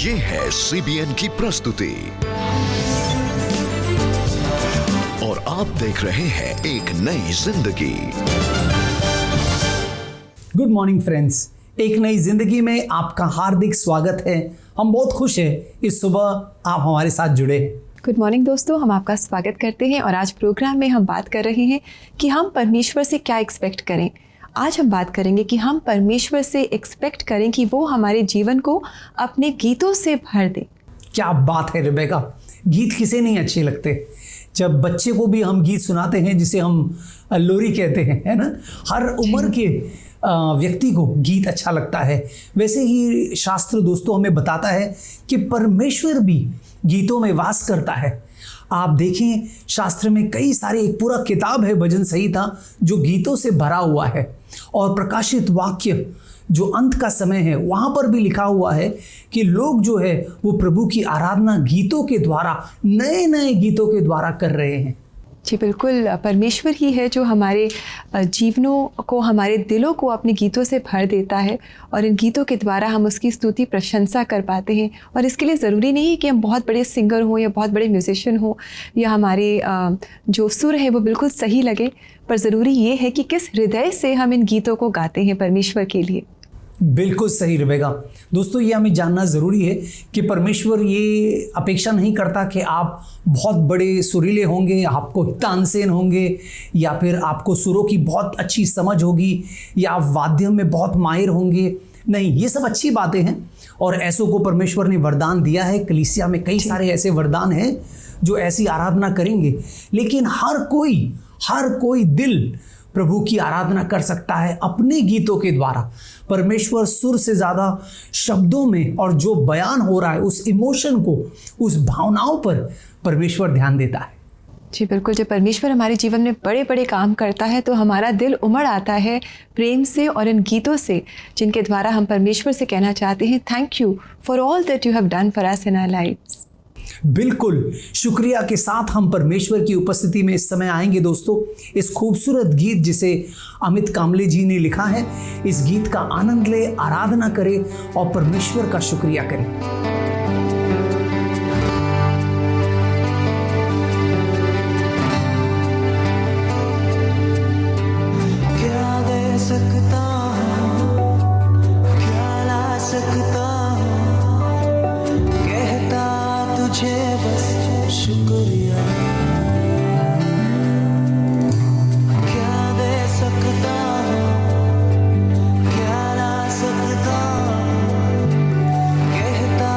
ये है CBN की प्रस्तुति और आप देख रहे हैं एक नई जिंदगी। गुड मॉर्निंग फ्रेंड्स, एक नई जिंदगी में आपका हार्दिक स्वागत है। हम बहुत खुश हैं इस सुबह आप हमारे साथ जुड़े हैं। गुड मॉर्निंग दोस्तों, हम आपका स्वागत करते हैं और आज प्रोग्राम में हम बात कर रहे हैं कि हम परमेश्वर से क्या एक्सपेक्ट करें। आज हम बात करेंगे कि हम परमेश्वर से एक्सपेक्ट करें कि वो हमारे जीवन को अपने गीतों से भर दे। क्या बात है रेबेका, गीत किसे नहीं अच्छे लगते। जब बच्चे को भी हम गीत सुनाते हैं जिसे हम लोरी कहते हैं, है ना, हर उम्र के व्यक्ति को गीत अच्छा लगता है। वैसे ही शास्त्र दोस्तों हमें बताता है कि परमेश्वर भी गीतों में वास करता है। आप देखें शास्त्र में कई सारे, एक पूरा किताब है भजन संहिता जो गीतों से भरा हुआ है। और प्रकाशित वाक्य जो अंत का समय है वहाँ पर भी लिखा हुआ है कि लोग जो है वो प्रभु की आराधना गीतों के द्वारा, नए नए गीतों के द्वारा कर रहे हैं। जी बिल्कुल, परमेश्वर ही है जो हमारे जीवनों को, हमारे दिलों को अपने गीतों से भर देता है और इन गीतों के द्वारा हम उसकी स्तुति प्रशंसा कर पाते हैं। और इसके लिए ज़रूरी नहीं है कि हम बहुत बड़े सिंगर हों या बहुत बड़े म्यूजिशियन हों या हमारे जो सुर है वो बिल्कुल सही लगे, पर ज़रूरी ये है कि किस हृदय से हम इन गीतों को गाते हैं परमेश्वर के लिए। बिल्कुल सही रहेगा दोस्तों, ये हमें जानना ज़रूरी है कि परमेश्वर ये अपेक्षा नहीं करता कि आप बहुत बड़े सुरीले होंगे, आपको तानसेन होंगे या फिर आपको सुरों की बहुत अच्छी समझ होगी या आप वाद्य में बहुत माहिर होंगे। नहीं, ये सब अच्छी बातें हैं और ऐसों को परमेश्वर ने वरदान दिया है। कलीसिया में कई सारे ऐसे वरदान हैं जो ऐसी आराधना करेंगे, लेकिन हर कोई दिल प्रभु की आराधना कर सकता है अपने गीतों के द्वारा। परमेश्वर सुर से ज़्यादा शब्दों में और जो बयान हो रहा है उस इमोशन को, उस भावनाओं पर परमेश्वर ध्यान देता है। जी बिल्कुल, जब परमेश्वर हमारे जीवन में बड़े बड़े काम करता है तो हमारा दिल उमड़ आता है प्रेम से और इन गीतों से, जिनके द्वारा हम परमेश्वर से कहना चाहते हैं, thank you for all that you have done for us in our lives. बिल्कुल, शुक्रिया के साथ हम परमेश्वर की उपस्थिति में इस समय आएंगे दोस्तों। इस खूबसूरत गीत जिसे अमित कामले जी ने लिखा है, इस गीत का आनंद ले, आराधना करें और परमेश्वर का शुक्रिया करें। क्या दे सकता हूँ, क्या ला सकता हूँ, कहता तुझे बस शुक्रिया। क्या दे सकता हूँ, क्या ला सकता हूँ, कहता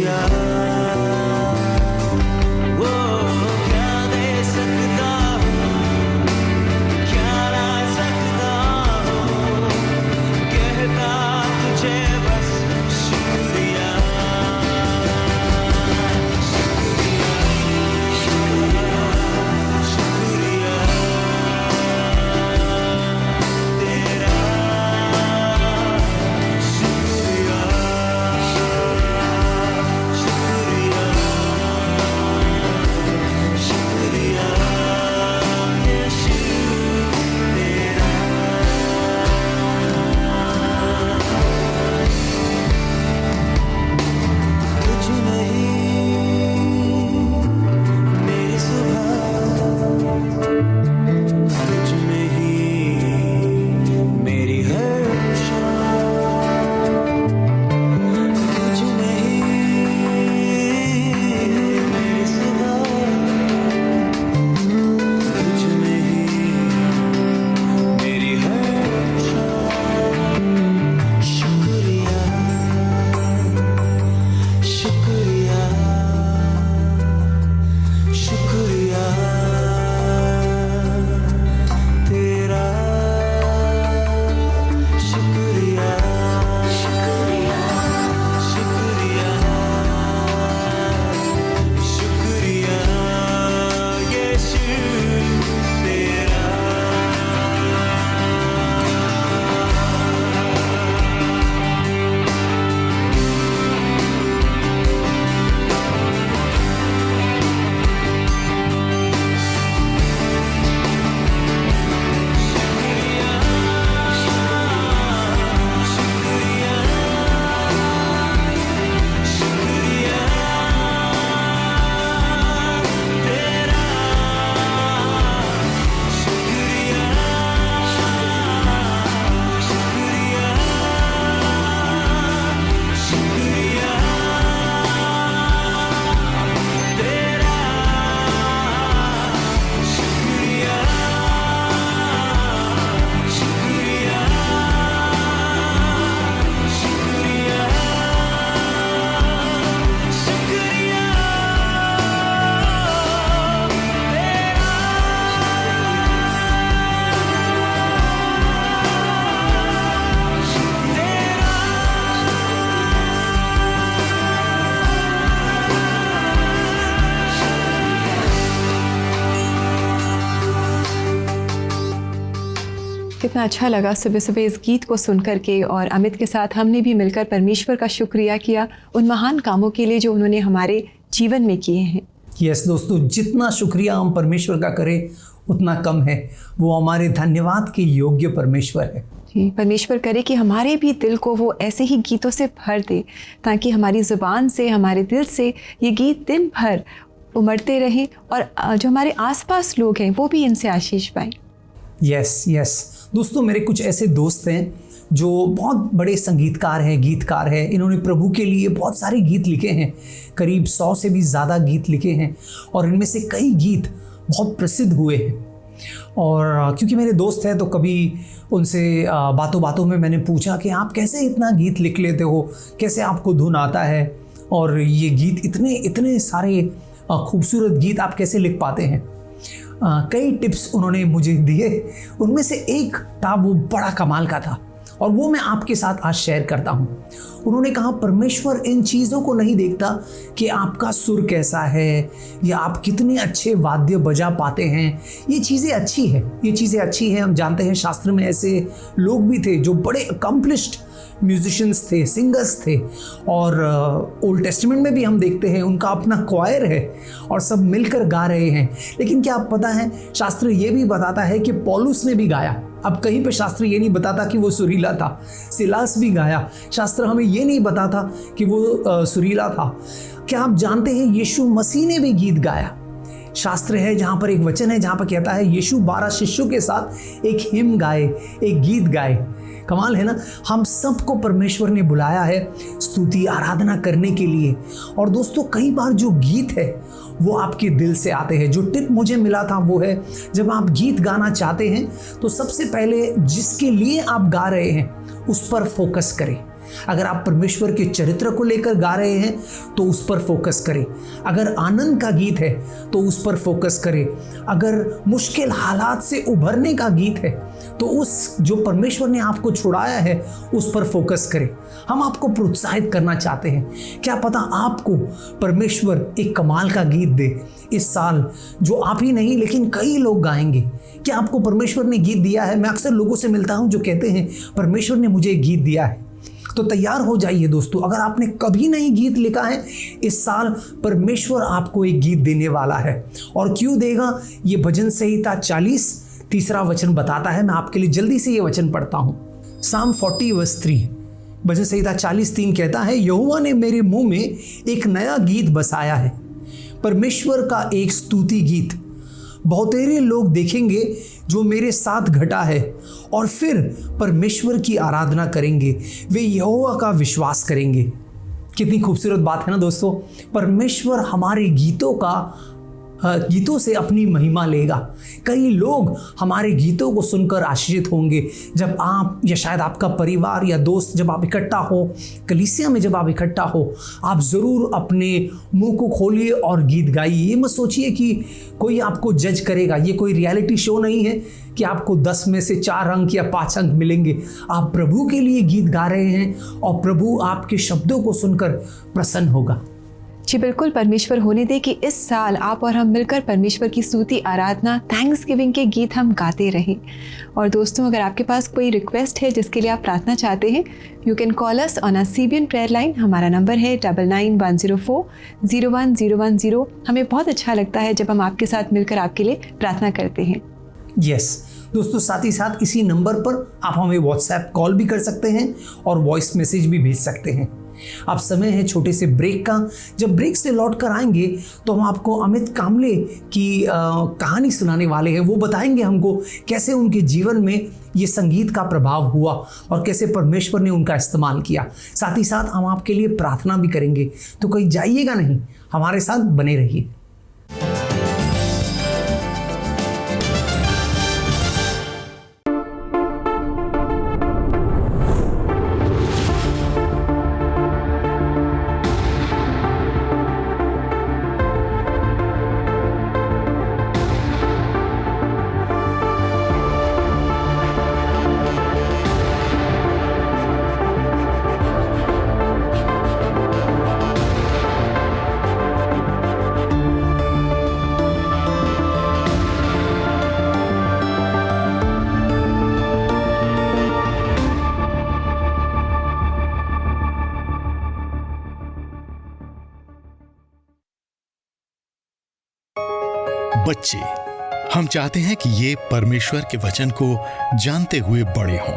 शुक्रिया वो क्या दे सकता हूँ क्या ला सकता हूँ कहता तुझे बस शुक्रिया शुक्रिया शुक्रिया तेरा शुक्रिया शुक्रिया शुक्रिया यीशु तेरा तुझ में ही मेरी सुबह तुझ में ही मेरी हर शाम तुझ में ही मेरी सुबह तुझ में ही मेरी हर शाम शुक्रिया शुक्रिया शुक्रिया तेरा शुक्रिया शुक्रिया शुक्रिया शुक्रिया यीशु तेरा शुक्रिया तेरा शुक्रिया शुक्रिया शुक्रिया तेरा शुक्रिया शुक्रिया शुक्रिया शुक्रिया कितना अच्छा लगा सुबह सुबह इस गीत को सुन करके, और अमित के साथ हमने भी मिलकर परमेश्वर का शुक्रिया किया उन महान कामों के लिए जो उन्होंने हमारे जीवन में किए हैं। यस दोस्तों, जितना शुक्रिया हम परमेश्वर का करें उतना कम है। वो हमारे धन्यवाद के योग्य परमेश्वर है। जी, परमेश्वर करे कि हमारे भी दिल को वो ऐसे ही गीतों से भर दे, ताकि हमारी ज़ुबान से, हमारे दिल से ये गीत दिन भर उमड़ते रहें, और जो हमारे आसपास लोग हैं वो भी इनसे आशीष पाएं। यस यस दोस्तों, मेरे कुछ ऐसे दोस्त हैं जो बहुत बड़े संगीतकार हैं, गीतकार हैं। इन्होंने प्रभु के लिए बहुत सारे गीत लिखे हैं, करीब 100 से भी ज़्यादा गीत लिखे हैं, और इनमें से कई गीत बहुत प्रसिद्ध हुए हैं। और क्योंकि मेरे दोस्त हैं तो कभी उनसे बातों बातों में मैंने पूछा कि आप कैसे इतना गीत लिख लेते हो, कैसे आपको धुन आता है, और ये गीत इतने सारे खूबसूरत गीत आप कैसे लिख पाते हैं। कई टिप्स उन्होंने मुझे दिए, उनमें से एक था वो बड़ा कमाल का था, और वो मैं आपके साथ आज शेयर करता हूँ। उन्होंने कहा परमेश्वर इन चीज़ों को नहीं देखता कि आपका सुर कैसा है या आप कितने अच्छे वाद्य बजा पाते हैं। ये चीज़ें अच्छी है, ये चीज़ें अच्छी हैं। हम जानते हैं शास्त्र में ऐसे लोग भी थे जो बड़े अकम्पलिश्ड म्यूजिशियंस थे, सिंगर्स थे, और ओल्ड टेस्टामेंट में भी हम देखते हैं उनका अपना क्वायर है और सब मिलकर गा रहे हैं। लेकिन क्या आप पता है, शास्त्र ये भी बताता है कि पौलुस ने भी गाया। अब कहीं पे शास्त्र ये नहीं बताता कि वो सुरीला था। सिलास भी गाया, शास्त्र हमें ये नहीं बताता कि वो सुरीला था। क्या आप जानते हैं यीशु मसीह ने भी गीत गाया। शास्त्र है जहाँ पर एक वचन है जहाँ पर कहता है यीशु 12 शिष्यों के साथ एक हिम गाए, एक गीत गाए। कमाल है ना। हम सबको परमेश्वर ने बुलाया है स्तुति आराधना करने के लिए। और दोस्तों, कई बार जो गीत है वो आपके दिल से आते हैं। जो टिप मुझे मिला था वो है, जब आप गीत गाना चाहते हैं तो सबसे पहले जिसके लिए आप गा रहे हैं उस पर फोकस करें। अगर आप परमेश्वर के चरित्र को लेकर गा रहे हैं तो उस पर फोकस करें। अगर आनंद का गीत है तो उस पर फोकस करें। अगर मुश्किल हालात से उभरने का गीत है तो उस जो परमेश्वर ने आपको छुड़ाया है उस पर फोकस करें। हम आपको प्रोत्साहित करना चाहते हैं, क्या पता आपको परमेश्वर एक कमाल का गीत दे इस साल, जो आप ही नहीं लेकिन कई लोग गाएंगे। क्या आपको परमेश्वर ने गीत दिया है? मैं अक्सर लोगों से मिलता हूं जो कहते हैं परमेश्वर ने मुझे एक गीत दिया है। तो तैयार हो जाइए दोस्तों, अगर आपने कभी नहीं गीत लिखा है, इस साल परमेश्वर आपको एक गीत देने वाला है। और क्यों देगा? ये भजन संहिता 40 तीसरा वचन बताता है। मैं आपके लिए जल्दी से ये वचन पढ़ता हूं। Psalm 40:3, भजन संहिता 40:3 कहता है, यहोवा ने मेरे मुंह में एक नया गीत बसाया है, परमेश्वर का एक स्तुति गीत। बहुतेरे लोग देखेंगे जो मेरे साथ घटा है और फिर परमेश्वर की आराधना करेंगे, वे यहोवा का विश्वास करेंगे। कितनी खूबसूरत बात है ना दोस्तों। परमेश्वर हमारे गीतों से अपनी महिमा लेगा। कई लोग हमारे गीतों को सुनकर आश्चर्यित होंगे जब आप या शायद आपका परिवार या दोस्त जब आप इकट्ठा हो, कलीसिया में जब आप इकट्ठा हो, आप ज़रूर अपने मुंह को खोलिए और गीत गाइए। ये मत सोचिए कि कोई आपको जज करेगा। ये कोई रियलिटी शो नहीं है कि आपको 10 में से 4 अंक या 5 अंक मिलेंगे। आप प्रभु के लिए गीत गा रहे हैं और प्रभु आपके शब्दों को सुनकर प्रसन्न होगा। जी बिल्कुल, परमेश्वर होने दे कि इस साल आप और हम मिलकर परमेश्वर की स्तुति, आराधना, थैंक्स गिविंग के गीत हम गाते रहें। और दोस्तों, अगर आपके पास कोई रिक्वेस्ट है जिसके लिए आप प्रार्थना चाहते हैं, you can call us on our CBN prayer line. हमारा नंबर है 9910401010। हमें बहुत अच्छा लगता है जब हम आपके साथ मिलकर आपके लिए प्रार्थना करते हैं। यस दोस्तों, साथ ही साथ इसी नंबर पर आप हमें व्हाट्सएप कॉल भी कर सकते हैं और वॉइस मैसेज भी भेज सकते हैं। अब समय है छोटे से ब्रेक का। जब ब्रेक से लौट कर आएंगे तो हम आपको अमित कामले की कहानी सुनाने वाले हैं। वो बताएंगे हमको कैसे उनके जीवन में ये संगीत का प्रभाव हुआ और कैसे परमेश्वर ने उनका इस्तेमाल किया। साथ ही साथ हम आपके लिए प्रार्थना भी करेंगे। तो कहीं जाइएगा नहीं, हमारे साथ बने रहिए। बच्चे, हम चाहते हैं कि ये परमेश्वर के वचन को जानते हुए बड़े हों।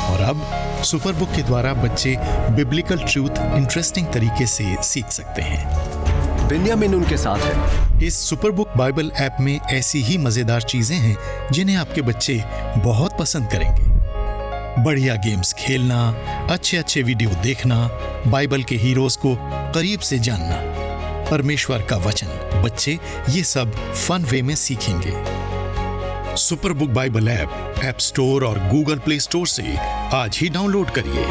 और अब सुपरबुक के द्वारा बच्चे बिब्लिकल ट्रूथ इंटरेस्टिंग तरीके से सीख सकते हैं। बिन्यामिन उनके साथ है। इस सुपरबुक बाइबल ऐप में ऐसी ही मजेदार चीजें हैं जिन्हें आपके बच्चे बहुत पसंद करेंगे। बढ़िया गेम्स खेलना, अच्छे अच्छे वीडियो देखना, बाइबल के हीरोज को करीब से जानना, परमेश्वर का वचन। बच्चे ये सब फन वे में सीखेंगे। सुपरबुक बाइबल ऐप स्टोर और गूगल प्ले स्टोर से आज ही डाउनलोड करिए।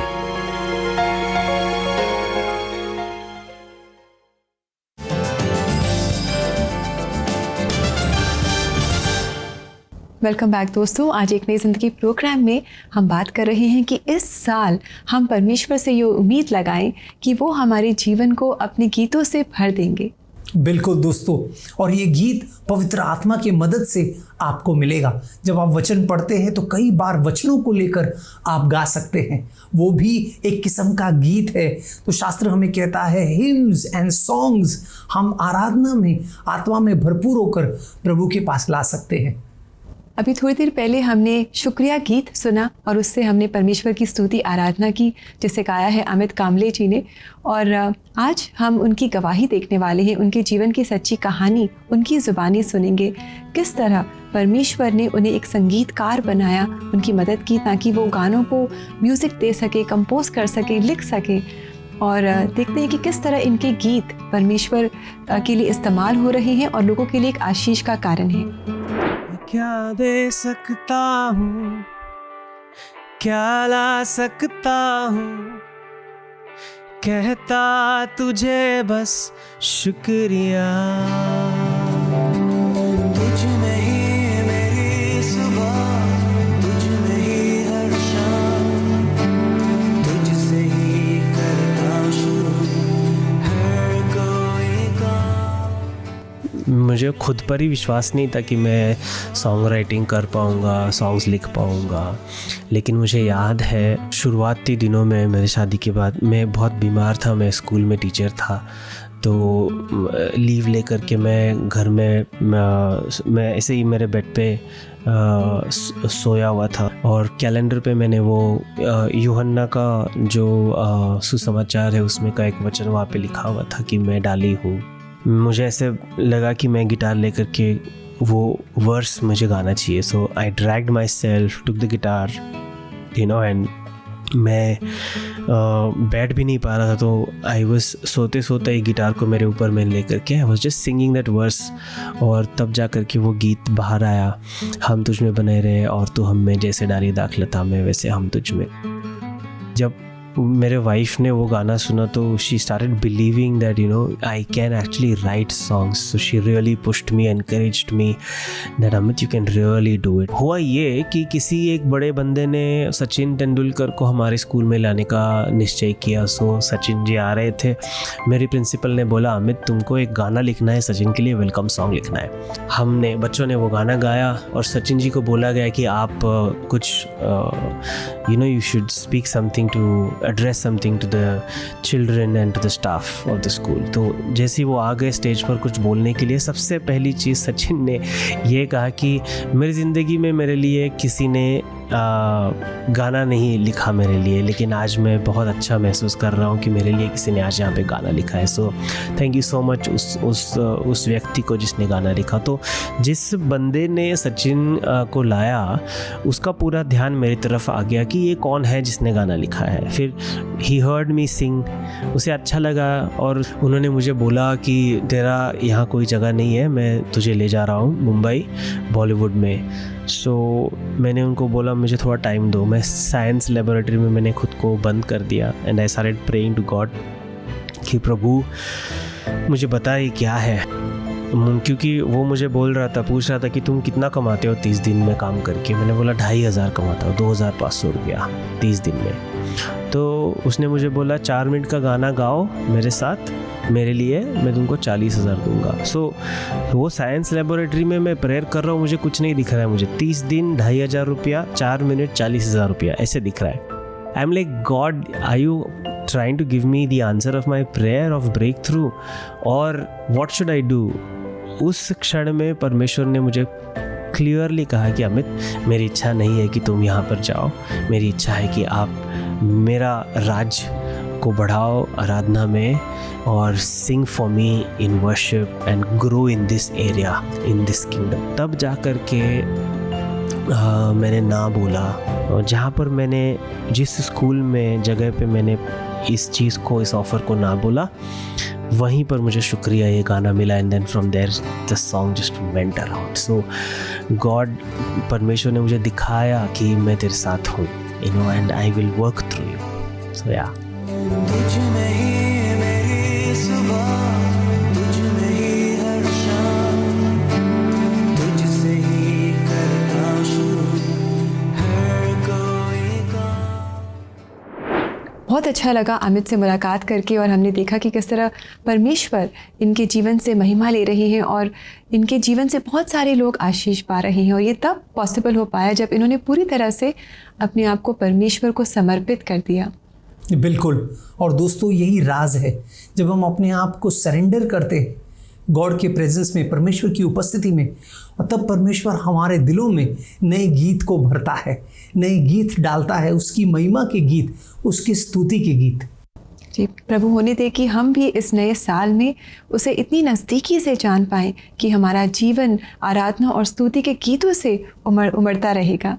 वेलकम बैक दोस्तों। आज एक नई जिंदगी प्रोग्राम में हम बात कर रहे हैं कि इस साल हम परमेश्वर से ये उम्मीद लगाएं कि वो हमारे जीवन को अपने गीतों से भर देंगे। बिल्कुल दोस्तों, और ये गीत पवित्र आत्मा की मदद से आपको मिलेगा। जब आप वचन पढ़ते हैं तो कई बार वचनों को लेकर आप गा सकते हैं, वो भी एक किस्म का गीत है। तो शास्त्र हमें कहता है हिम्स एंड सॉन्ग्स हम आराधना में, आत्मा में भरपूर होकर प्रभु के पास ला सकते हैं। अभी थोड़ी देर पहले हमने शुक्रिया गीत सुना और उससे हमने परमेश्वर की स्तुति आराधना की, जिसे गाया है अमित कामले जी ने। और आज हम उनकी गवाही देखने वाले हैं, उनके जीवन की सच्ची कहानी, उनकी ज़ुबानी सुनेंगे। किस तरह परमेश्वर ने उन्हें एक संगीतकार बनाया, उनकी मदद की ताकि वो गानों को म्यूज़िक दे सके, कंपोज कर सके, लिख सके। और देखते हैं कि किस तरह इनके गीत परमेश्वर के लिए इस्तेमाल हो रहे हैं और लोगों के लिए एक आशीष का कारण है। क्या दे सकता हूँ, क्या ला सकता हूँ, कहता तुझे बस शुक्रिया। तुझ में ही मेरी सुबह, तुझ में ही हर शाम, तुझसे ही करता शुरू हर कोई काम। मुझे खुद पर ही विश्वास नहीं था कि मैं सॉन्ग राइटिंग कर पाऊँगा, सॉन्ग्स लिख पाऊँगा। लेकिन मुझे याद है शुरुआती दिनों में मेरी शादी के बाद मैं बहुत बीमार था, मैं स्कूल में टीचर था, तो लीव लेकर के मैं घर में मैं ऐसे ही मेरे बेड पे सोया हुआ था और कैलेंडर पे मैंने वो यूहन्ना का जो सुसमाचार है उसमें का एक वचन वहाँ पे लिखा हुआ था कि मैं डाली हूँ। मुझे ऐसे लगा कि मैं गिटार लेकर के वो वर्स मुझे गाना चाहिए। So I dragged myself, took the guitar and मैं बैठ भी नहीं पा रहा था, तो आई वॉज सोते सोते ही गिटार को मेरे ऊपर मैंने लेकर के I was just singing that verse. और तब जा कर के वो गीत बाहर आया, हम तुझ में बने रहे और तू हम में, जैसे डाली दाखलता में वैसे हम तुझ में। जब मेरे वाइफ ने वो गाना सुना तो she started believing that I can actually right songs. So she really pushed me, encouraged me that Amit you can really do it. हुआ ये कि किसी एक बड़े बंदे ने सचिन तेंदुलकर को हमारे स्कूल में लाने का निश्चय किया। सो सचिन जी आ रहे थे, मेरी प्रिंसिपल ने बोला अमित तुमको एक गाना लिखना है, सचिन के लिए वेलकम सॉन्ग लिखना है। हमने बच्चों ने वो गाना गाया और सचिन जी को बोला गया कि आप कुछ you should speak something to address something to the children and to the staff of the school। तो जैसे वो आ गए स्टेज पर कुछ बोलने के लिए, सबसे पहली चीज़ सचिन ने ये कहा कि मेरी ज़िंदगी में मेरे लिए किसी ने गाना नहीं लिखा मेरे लिए, लेकिन आज मैं बहुत अच्छा महसूस कर रहा हूँ कि मेरे लिए किसी ने आज यहाँ पे गाना लिखा है। So thank you so much उस व्यक्ति को जिसने गाना लिखा। तो जिस बंदे ने सचिन को लाया उसका पूरा ध्यान मेरी तरफ आ गया कि ये कौन है जिसने गाना लिखा है। फिर ही हर्ड मी सिंग, उसे अच्छा लगा और उन्होंने मुझे बोला कि तेरा यहाँ कोई जगह नहीं है, मैं तुझे ले जा रहा हूँ मुंबई बॉलीवुड में। सो मैंने उनको बोला मुझे थोड़ा टाइम दो। मैं साइंस लेबोरेटरी में मैंने खुद को बंद कर दिया and I started praying to God कि प्रभु मुझे बता ये क्या है, क्योंकि वो मुझे बोल रहा था, पूछ रहा था कि तुम कितना कमाते हो 30 दिन में काम करके। मैंने बोला 2500 कमाता हूँ, 2500 रुपया 30 दिन में। तो उसने मुझे बोला 4 मिनट का गाना गाओ मेरे साथ, मेरे लिए मैं तुमको 40,000 दूंगा। सो वो साइंस लेबोरेटरी में मैं प्रेयर कर रहा हूँ, मुझे कुछ नहीं दिख रहा है। मुझे 30 दिन 2500 रुपया, 4 मिनट 40,000 रुपया ऐसे दिख रहा है। I am like God, are you trying to give me the answer of my prayer of breakthrough or what should I do? उस क्षण में परमेश्वर ने मुझे क्लियरली कहा कि अमित मेरी इच्छा नहीं है कि तुम यहाँ पर जाओ, मेरी इच्छा है कि आप मेरा राज को बढ़ाओ आराधना में और sing for me in worship and grow in this area, in this kingdom. तब जा कर के मैंने ना बोला, और जहाँ पर मैंने जिस स्कूल में जगह पे मैंने इस चीज़ को, इस ऑफ़र को ना बोला, वहीं पर मुझे शुक्रिया ये गाना मिला and then from there the song just went around. So God, परमेश्वर ने मुझे दिखाया कि मैं तेरे साथ हूँ, and I will work through you. So या तुझ में ही मेरी सुबह, तुझ में ही हर शाम, तुझसे ही करता शुरू हर कोई काम। बहुत अच्छा लगा अमित से मुलाकात करके, और हमने देखा कि किस तरह परमेश्वर इनके जीवन से महिमा ले रहे हैं और इनके जीवन से बहुत सारे लोग आशीष पा रहे हैं। और ये तब पॉसिबल हो पाया जब इन्होंने पूरी तरह से अपने आप को परमेश्वर को समर्पित कर दिया। बिल्कुल। और दोस्तों यही राज है, जब हम अपने आप को सरेंडर करते हैं गॉड के प्रेजेंस में, परमेश्वर की उपस्थिति में, और तब परमेश्वर हमारे दिलों में नए गीत को भरता है, नए गीत डालता है, उसकी महिमा के गीत, उसकी स्तुति के गीत। जी, प्रभु होने दे कि हम भी इस नए साल में उसे इतनी नज़दीकी से जान पाएँ कि हमारा जीवन आराधना और स्तुति के गीतों से उमड़ता रहेगा।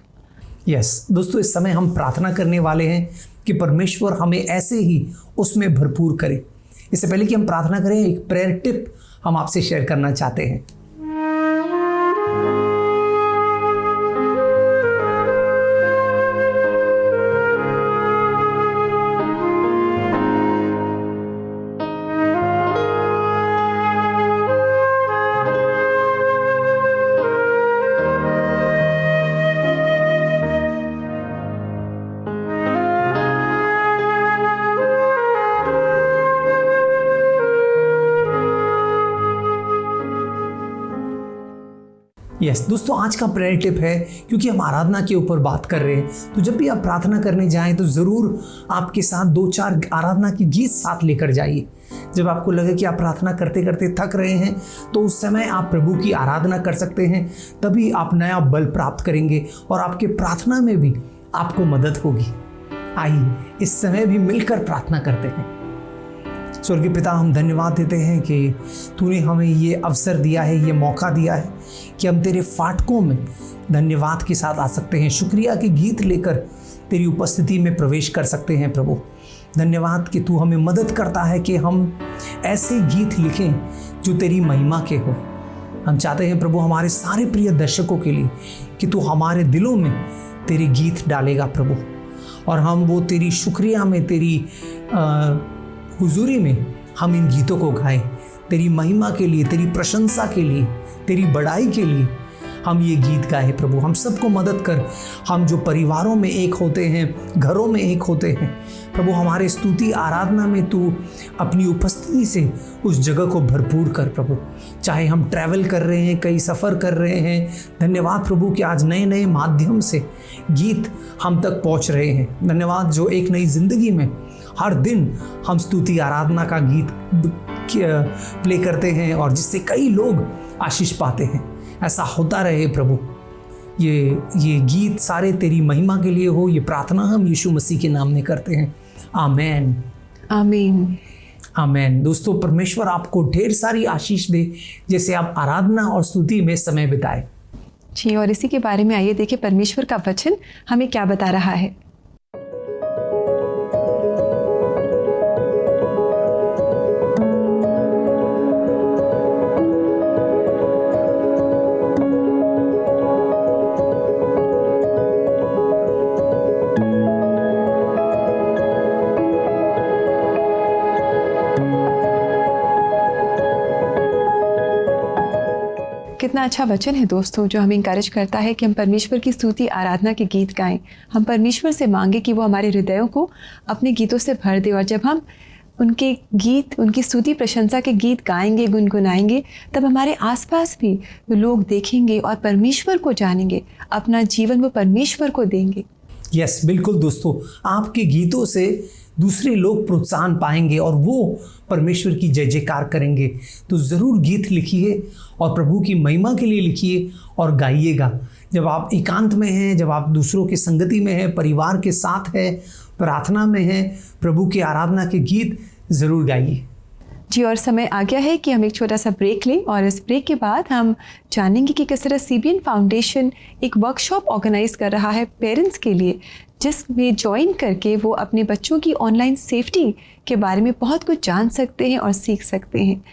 यस दोस्तों, इस समय हम प्रार्थना करने वाले हैं कि परमेश्वर हमें ऐसे ही उसमें भरपूर करे। इससे पहले कि हम प्रार्थना करें, एक प्रेयर टिप हम आपसे शेयर करना चाहते हैं। यस दोस्तों, आज का प्रेयर टिप है, क्योंकि हम आराधना के ऊपर बात कर रहे हैं, तो जब भी आप प्रार्थना करने जाएं तो ज़रूर आपके साथ 2-4 आराधना के गीत साथ लेकर जाइए। जब आपको लगे कि आप प्रार्थना करते करते थक रहे हैं तो उस समय आप प्रभु की आराधना कर सकते हैं, तभी आप नया बल प्राप्त करेंगे और आपके प्रार्थना में भी आपको मदद होगी। आइए इस समय भी मिलकर प्रार्थना करते हैं। स्वर्गीय पिता, हम धन्यवाद देते हैं कि तूने हमें ये अवसर दिया है, ये मौका दिया है कि हम तेरे फाटकों में धन्यवाद के साथ आ सकते हैं, शुक्रिया के गीत लेकर तेरी उपस्थिति में प्रवेश कर सकते हैं। प्रभु धन्यवाद कि तू हमें मदद करता है कि हम ऐसे गीत लिखें जो तेरी महिमा के हो। हम चाहते हैं प्रभु हुमारे सारे प्रिय दर्शकों के लिए कि तू हमारे दिलों में तेरे गीत डालेगा प्रभु, और हम वो तेरी शुक्रिया में, तेरी हुजूरी में हम इन गीतों को गाएं, तेरी महिमा के लिए, तेरी प्रशंसा के लिए, तेरी बड़ाई के लिए हम ये गीत गाए प्रभु। हम सबको मदद कर, हम जो परिवारों में एक होते हैं, घरों में एक होते हैं प्रभु, हमारे स्तुति आराधना में तू अपनी उपस्थिति से उस जगह को भरपूर कर प्रभु। चाहे हम ट्रैवल कर रहे हैं, कई सफ़र कर रहे हैं, धन्यवाद प्रभु कि आज नए नए माध्यम से गीत हम तक पहुंच रहे हैं। धन्यवाद जो एक नई ज़िंदगी में हर दिन हम स्तुति आराधना का गीत प्ले करते हैं और जिससे कई लोग आशीष पाते हैं। ऐसा होता रहे प्रभु। ये गीत सारे तेरी महिमा के लिए हो। ये प्रार्थना हम यीशु मसीह के नाम में करते हैं। आमेन, आमीन, आमेन। दोस्तों, परमेश्वर आपको ढेर सारी आशीष दे जैसे आप आराधना और स्तुति में समय बिताए। जी, और इसी के बारे में आइए देखिए परमेश्वर का वचन हमें क्या बता रहा है। कितना अच्छा वचन है दोस्तों, जो हमें इंकरेज करता है कि हम परमेश्वर की स्तुति आराधना के गीत गाएं। हम परमेश्वर से मांगे कि वो हमारे हृदयों को अपने गीतों से भर दे, और जब हम उनके गीत, उनकी स्तुति प्रशंसा के गीत गाएंगे, गुनगुनाएंगे, तब हमारे आसपास भी लोग देखेंगे और परमेश्वर को जानेंगे, अपना जीवन वो परमेश्वर को देंगे। यस, बिल्कुल दोस्तों, आपके गीतों से दूसरे लोग प्रोत्साहन पाएंगे और वो परमेश्वर की जय जयकार करेंगे। तो ज़रूर गीत लिखिए और प्रभु की महिमा के लिए लिखिए और गाइएगा। जब आप एकांत में हैं, जब आप दूसरों की संगति में हैं, परिवार के साथ हैं, प्रार्थना में हैं, प्रभु की आराधना के गीत ज़रूर गाइए। जी, और समय आ गया है कि हम एक छोटा सा ब्रेक लें, और इस ब्रेक के बाद हम जानेंगे कि किस तरह CBN फाउंडेशन एक वर्कशॉप ऑर्गेनाइज कर रहा है पेरेंट्स के लिए, जिसमें ज्वाइन करके वो अपने बच्चों की ऑनलाइन सेफ्टी के बारे में बहुत कुछ जान सकते हैं और सीख सकते हैं।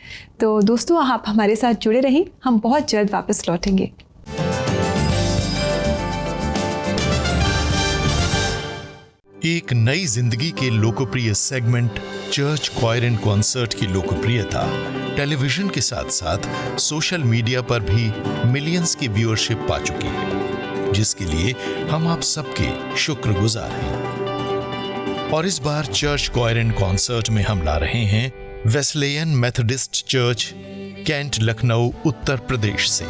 तो दोस्तों, आप हमारे साथ जुड़े रहें, हम बहुत जल्द वापस लौटेंगे। एक नई जिंदगी के लोकप्रिय segment church choir and concert की लोकप्रियता टेलीविजन के साथ साथ सोशल मीडिया पर भी मिलियंस की व्यूअरशिप पा चुकी है, जिसके लिए हम आप सबके शुक्रगुजार हैं। और इस बार चर्च क्वायर एंड कॉन्सर्ट में हम ला रहे हैं Wesleyan Methodist church, Cantt, Lucknow, Uttar Pradesh से।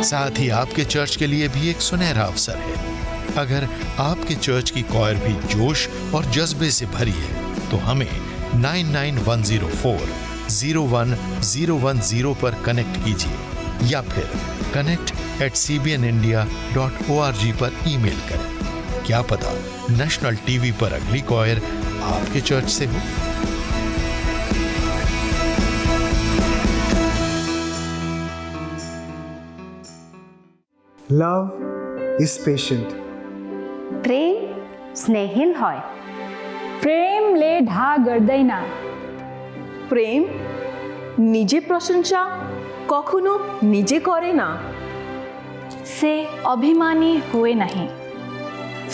साथ ही आपके चर्च के लिए भी एक सुनहरा अवसर है। अगर आपके चर्च की कॉयर भी जोश और जज्बे से भरी है तो हमें 9910401010 पर कनेक्ट कीजिए या फिर connect@cbnindia.org पर ईमेल करें। क्या पता नेशनल टीवी पर अगली कॉयर आपके चर्च से हो। Love is patient. প্রেম স্নেহিল হয়। প্রেম লে ঢা গর্দাই না। প্রেম নিজে প্রশংসা কখনো নিজে করে না। সে অভিমানী हुए नहीं।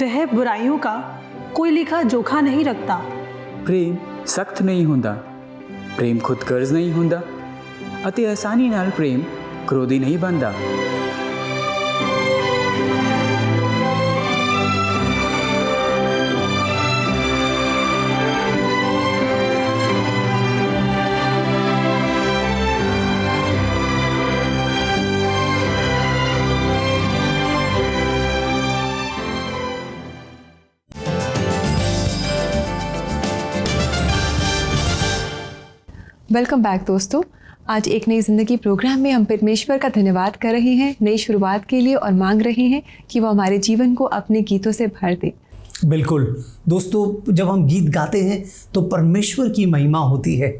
वह बुराइयों का कोई लिखा जोखा नहीं रखता। प्रेम सख्त नहीं ਹੁੰਦਾ, प्रेम खुदगर्ज नहीं ਹੁੰਦਾ ਅਤੇ ਆਸਾਨੀ ਨਾਲ प्रेम क्रोधी नहीं बनता। वेलकम बैक दोस्तों। आज एक नई ज़िंदगी प्रोग्राम में हम परमेश्वर का धन्यवाद कर रहे हैं नई शुरुआत के लिए और मांग रहे हैं कि वो हमारे जीवन को अपने गीतों से भर दे। बिल्कुल दोस्तों, जब हम गीत गाते हैं तो परमेश्वर की महिमा होती है।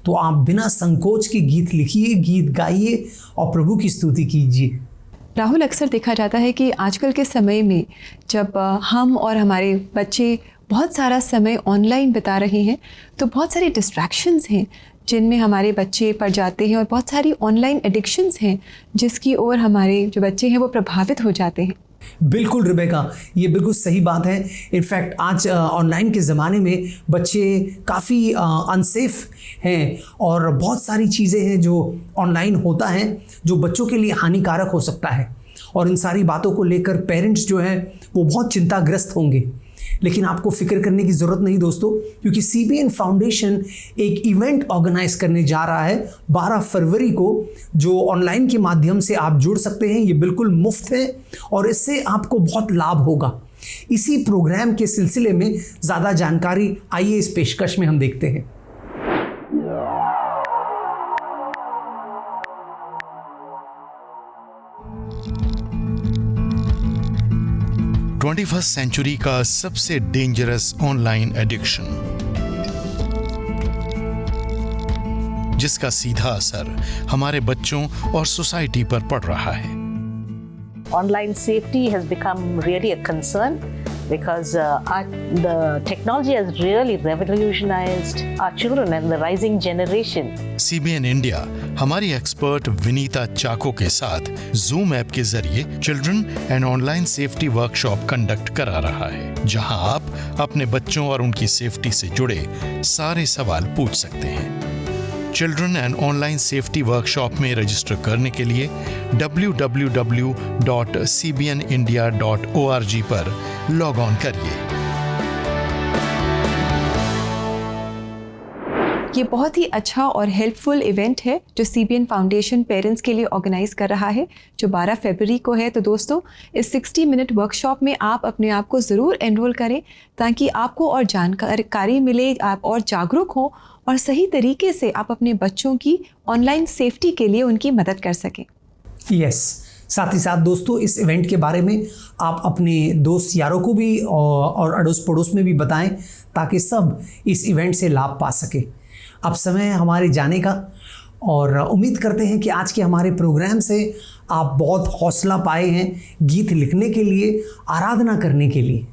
तो आप बिना संकोच के गीत लिखिए, गीत गाइए और प्रभु की स्तुति कीजिए। राहुल, अक्सर देखा जाता है कि आजकल के समय में जब हम और हमारे बच्चे बहुत सारा समय ऑनलाइन बिता रहे हैं तो बहुत सारी डिस्ट्रैक्शंस हैं जिनमें हमारे बच्चे पड़ जाते हैं और बहुत सारी ऑनलाइन एडिक्शंस हैं जिसकी ओर हमारे जो बच्चे हैं वो प्रभावित हो जाते हैं। बिल्कुल रिबेका, ये बिल्कुल सही बात है। इनफैक्ट आज ऑनलाइन के ज़माने में बच्चे काफ़ी अनसेफ हैं और बहुत सारी चीज़ें हैं जो ऑनलाइन होता है जो बच्चों के लिए हानिकारक हो सकता है, और इन सारी बातों को लेकर पेरेंट्स जो हैं वो बहुत चिंताग्रस्त होंगे। लेकिन आपको फिक्र करने की ज़रूरत नहीं दोस्तों, क्योंकि CBN फाउंडेशन एक इवेंट ऑर्गेनाइज करने जा रहा है 12 फरवरी को, जो ऑनलाइन के माध्यम से आप जुड़ सकते हैं। ये बिल्कुल मुफ्त है और इससे आपको बहुत लाभ होगा। इसी प्रोग्राम के सिलसिले में ज़्यादा जानकारी आइए इस पेशकश में हम देखते हैं। ट्वेंटी फर्स्ट सेंचुरी का सबसे डेंजरस ऑनलाइन एडिक्शन, जिसका सीधा असर हमारे बच्चों और सोसाइटी पर पड़ रहा है। Online safety has become really a concern because the technology has really revolutionized our children and the rising generation. CBN India हमारी एक्सपर्ट विनीता चाको के साथ Zoom ऐप के जरिए children and online safety workshop conduct करा रहा है, जहां आप अपने बच्चों और उनकी सेफ्टी से जुड़े सारे सवाल पूछ सकते हैं। Children and online safety workshop में रजिस्टर करने के लिए www.cbnindia.org पर लॉग ऑन करिए। ये बहुत ही अच्छा और हेल्पफुल इवेंट है जो CBN फाउंडेशन पेरेंट्स के लिए ऑर्गेनाइज कर रहा है, जो 12 फरवरी को है। तो दोस्तों, इस 60 मिनट वर्कशॉप में आप अपने आप को ज़रूर एनरोल करें ताकि आपको और जानकारी मिले, आप और जागरूक हों और सही तरीके से आप अपने बच्चों की ऑनलाइन सेफ्टी के लिए उनकी मदद कर सकें। यस, साथ ही साथ दोस्तों, इस इवेंट के बारे में आप अपने दोस्त यारों को भी और अड़ोस पड़ोस में भी बताएं ताकि सब इस इवेंट से लाभ पा सके। अब समय है हमारे जाने का, और उम्मीद करते हैं कि आज के हमारे प्रोग्राम से आप बहुत हौसला पाए हैं गीत लिखने के लिए, आराधना करने के लिए।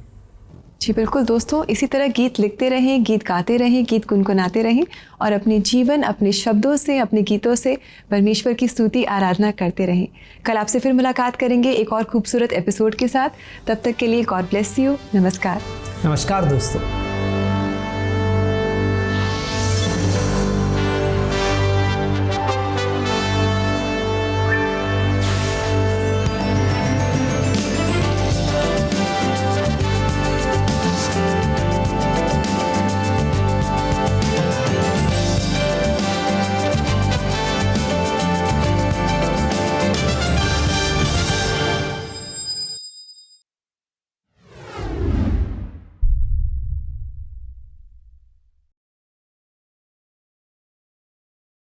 जी बिल्कुल दोस्तों, इसी तरह गीत लिखते रहें, गीत गाते रहें, गीत गुनगुनाते रहें और अपने जीवन, अपने शब्दों से, अपने गीतों से परमेश्वर की स्तुति आराधना करते रहें। कल आपसे फिर मुलाकात करेंगे एक और खूबसूरत एपिसोड के साथ। तब तक के लिए गॉड ब्लेस यू। नमस्कार। नमस्कार दोस्तों।